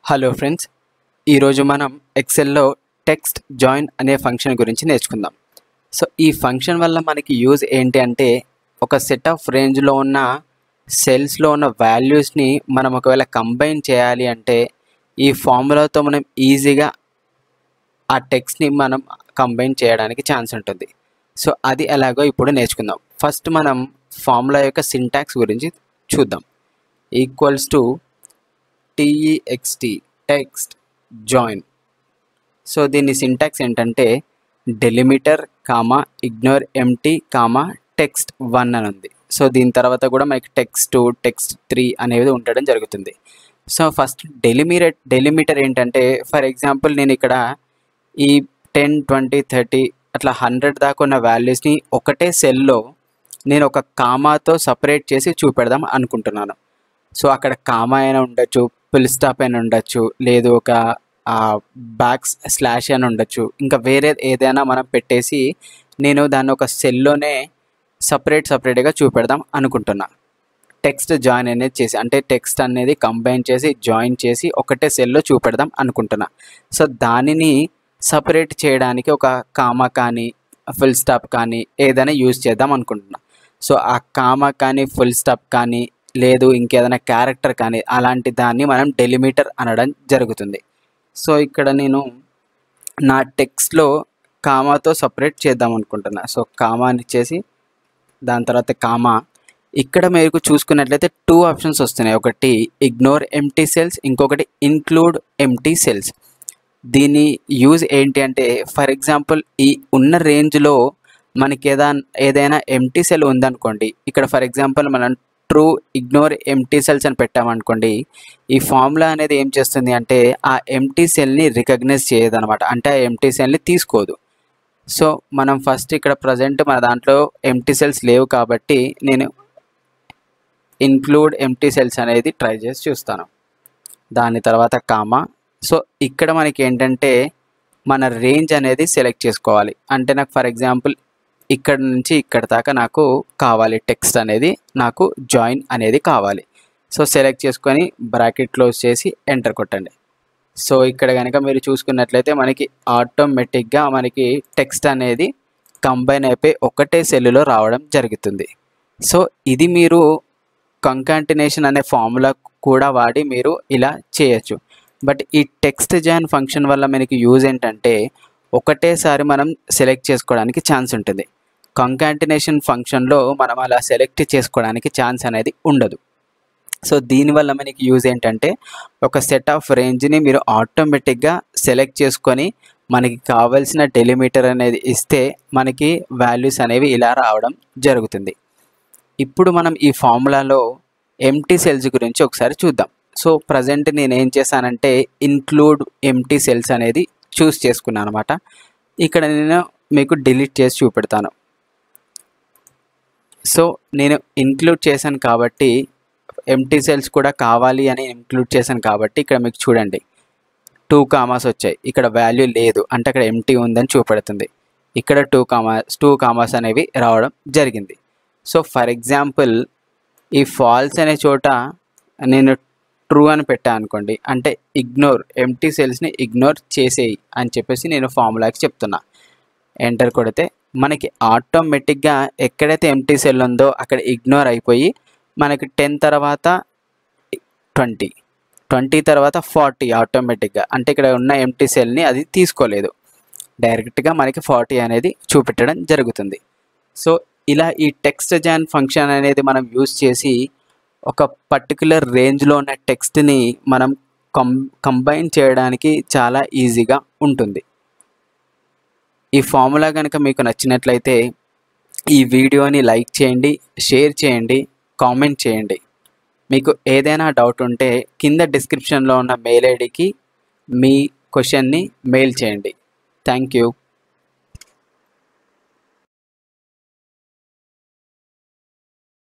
Hello friends, ఈరోజు మనం ఎక్సెల్లో text join అనే ఫంక్షన్ గురించి నేర్చుకుందాం. సో ఈ ఫంక్షన్ వల్ల మనకి యూజ్ ఏంటి అంటే, ఒక సెట్ ఆఫ్ రేంజ్లో ఉన్న సెల్స్లో ఉన్న వాల్యూస్ని మనం ఒకవేళ కంబైన్ చేయాలి అంటే ఈ ఫార్ములాతో మనం ఈజీగా ఆ టెక్స్ట్ని మనం కంబైన్ చేయడానికి ఛాన్స్ ఉంటుంది. సో అది ఎలాగో ఇప్పుడు నేర్చుకుందాం. ఫస్ట్ మనం ఫార్ములా యొక్క సింటాక్స్ గురించి చూద్దాం. Equals to text text join. So దీని సింటాక్స్ ఏంటంటే delimiter comma ignore empty comma text 1 అని ఉంది. సో దీని తర్వాత కూడా మనకి టెక్స్ట్ 2 టెక్స్ట్ 3 అనేది ఉండడం జరుగుతుంది. సో ఫస్ట్ డెలిమిటర్ ఏంటంటే, ఫర్ ఎగ్జాంపుల్ నేను ఇక్కడ ఈ 10 20 30 అట్లా 100 దాకా ఉన్న వాల్యూస్ని ఒకటే సెల్లో నేను ఒక కామాతో సపరేట్ చేసి చూపెడదాం అనుకుంటున్నాను. సో అక్కడ కామా అయినా ఉండొచ్చు, ఫుల్ స్టాప్ అయినా ఉండొచ్చు, లేదు ఒక బ్యాక్ స్లాష్ అయినా ఉండొచ్చు, ఇంకా వేరే ఏదైనా మనం పెట్టేసి నేను దాన్ని ఒక సెల్లోనే సపరేట్గా చూపెడదాం అనుకుంటున్నా. టెక్స్ట్ జాయిన్ అనేది చేసి, అంటే టెక్స్ట్ అనేది కంబైన్ చేసి జాయిన్ చేసి ఒకటే సెల్లో చూపెడదాం అనుకుంటున్నా. సో దానిని సపరేట్ చేయడానికి ఒక కామా కానీ ఫుల్ స్టాప్ కానీ ఏదైనా యూజ్ చేద్దాం అనుకుంటున్నా. సో ఆ కామా కానీ ఫుల్ స్టాప్ కానీ లేదు ఇంకేదైనా క్యారెక్టర్ కానీ అలాంటి దాన్ని మనం డెలిమిటర్ అనడం జరుగుతుంది. సో ఇక్కడ నేను నా టెక్స్ట్లో కామాతో సపరేట్ చేద్దాం అనుకుంటున్నా. సో కామాని ఇచ్చేసి దాని తర్వాత కామా. ఇక్కడ మీరు చూసుకున్నట్లయితే 2 ఆప్షన్స్ వస్తున్నాయి. ఒకటి ఇగ్నోర్ ఎంటీ సెల్స్, ఇంకొకటి ఇన్క్లూడ్ ఎంటీ సెల్స్. దీని యూజ్ ఏంటి అంటే, ఫర్ ఎగ్జాంపుల్ ఈ ఉన్న రేంజ్లో మనకి ఏదైనా ఎంటీ సెల్ ఉందనుకోండి, ఇక్కడ ఫర్ ఎగ్జాంపుల్ మనం ట్రూ ఇగ్నోర్ ఎంటీ సెల్స్ అని పెట్టామనుకోండి, ఈ ఫార్ములా అనేది ఏం చేస్తుంది అంటే ఆ ఎంటీ సెల్ని రికగ్నైజ్ చేయదనమాట, అంటే ఆ ఎంటీ సెల్ని తీసుకోదు. సో మనం ఫస్ట్ ఇక్కడ ప్రజెంట్ మన దాంట్లో ఎంటీ సెల్స్ లేవు కాబట్టి నేను ఇన్క్లూడ్ ఎంటీ సెల్స్ అనేది ట్రై చేసి చూస్తాను. దాని తర్వాత కామా. సో ఇక్కడ మనకి ఏంటంటే మన రేంజ్ అనేది సెలెక్ట్ చేసుకోవాలి. అంటే నాకు ఫర్ ఎగ్జాంపుల్ ఇక్కడ నుంచి ఇక్కడ దాకా నాకు కావాలి, టెక్స్ట్ అనేది నాకు జాయిన్ అనేది కావాలి. సో సెలెక్ట్ చేసుకొని బ్రాకెట్ క్లోజ్ చేసి ఎంటర్ కొట్టండి. సో ఇక్కడ కనుక మీరు చూసుకున్నట్లయితే మనకి ఆటోమేటిక్గా మనకి టెక్స్ట్ అనేది కంబైన్ అయిపోయి ఒకటే సెల్లులో రావడం జరుగుతుంది. సో ఇది మీరు కంకాటినేషన్ అనే ఫార్ములా కూడా వాడి మీరు ఇలా చేయొచ్చు. బట్ ఈ టెక్స్ట్ జాయిన్ ఫంక్షన్ వల్ల మనకి యూజ్ ఏంటంటే ఒకటేసారి మనం సెలెక్ట్ చేసుకోవడానికి ఛాన్స్ ఉంటుంది. కంకాటినేషన్ ఫంక్షన్లో మనం అలా సెలెక్ట్ చేసుకోవడానికి ఛాన్స్ అనేది ఉండదు. సో దీనివల్ల మనకి యూజ్ ఏంటంటే ఒక సెట్ ఆఫ్ రేంజ్ని మీరు ఆటోమేటిక్గా సెలెక్ట్ చేసుకొని మనకి కావాల్సిన డెలిమిటర్ అనేది ఇస్తే మనకి వాల్యూస్ అనేవి ఇలా రావడం జరుగుతుంది. ఇప్పుడు మనం ఈ ఫార్ములాలో ఎంటీ సెల్స్ గురించి ఒకసారి చూద్దాం. సో ప్రజెంట్ నేను ఏం చేశానంటే ఇన్క్లూడ్ ఎంటీ సెల్స్ అనేది చూస్ చేసుకున్నాను అనమాట. ఇక్కడ నేను మీకు డిలీట్ చేసి చూపెడతాను. సో నేను ఇంక్లూడ్ చేశాను కాబట్టి ఎంటీ సెల్స్ కూడా కావాలి అని ఇంక్లూడ్ చేశాను కాబట్టి ఇక్కడ మీకు చూడండి 2 కామాస్ వచ్చాయి. ఇక్కడ వాల్యూ లేదు అంటే అక్కడ ఎంటీ ఉందని చూపెడుతుంది. ఇక్కడ 2 కామాస్ అనేవి రావడం జరిగింది. సో ఫర్ ఎగ్జాంపుల్ ఈ ఫాల్స్ అనే చోట నేను ట్రూ అని పెట్టాను అనుకోండి, అంటే ఇగ్నోర్ ఎంటీ సెల్స్ని ఇగ్నోర్ చేసేయి అని చెప్పేసి నేను ఫార్ములాకి చెప్తున్నా. ఎంటర్ కొడితే మనకి ఆటోమేటిక్గా ఎక్కడైతే ఎంటీ సెల్ ఉందో అక్కడ ఇగ్నోర్ అయిపోయి మనకి 10 తర్వాత 20 తర్వాత 40 ఆటోమేటిక్గా, అంటే ఇక్కడ ఉన్న ఎంటీ సెల్ని అది తీసుకోలేదు, డైరెక్ట్గా మనకి 40 అనేది చూపెట్టడం జరుగుతుంది. సో ఇలా ఈ టెక్స్ట్ జాయిన్ ఫంక్షన్ అనేది మనం యూజ్ చేసి ఒక పర్టికులర్ రేంజ్లో ఉన్న టెక్స్ట్ని మనం కంబైన్ చేయడానికి చాలా ఈజీగా ఉంటుంది. ఈ ఫార్ములా కనుక మీకు నచ్చినట్లయితే ఈ వీడియోని లైక్ చేయండి, షేర్ చేయండి, కామెంట్ చేయండి. మీకు ఏదైనా డౌట్ ఉంటే కింద డిస్క్రిప్షన్లో ఉన్న మెయిల్ ఐడికి మీ క్వశ్చన్ని మెయిల్ చేయండి. Thank you.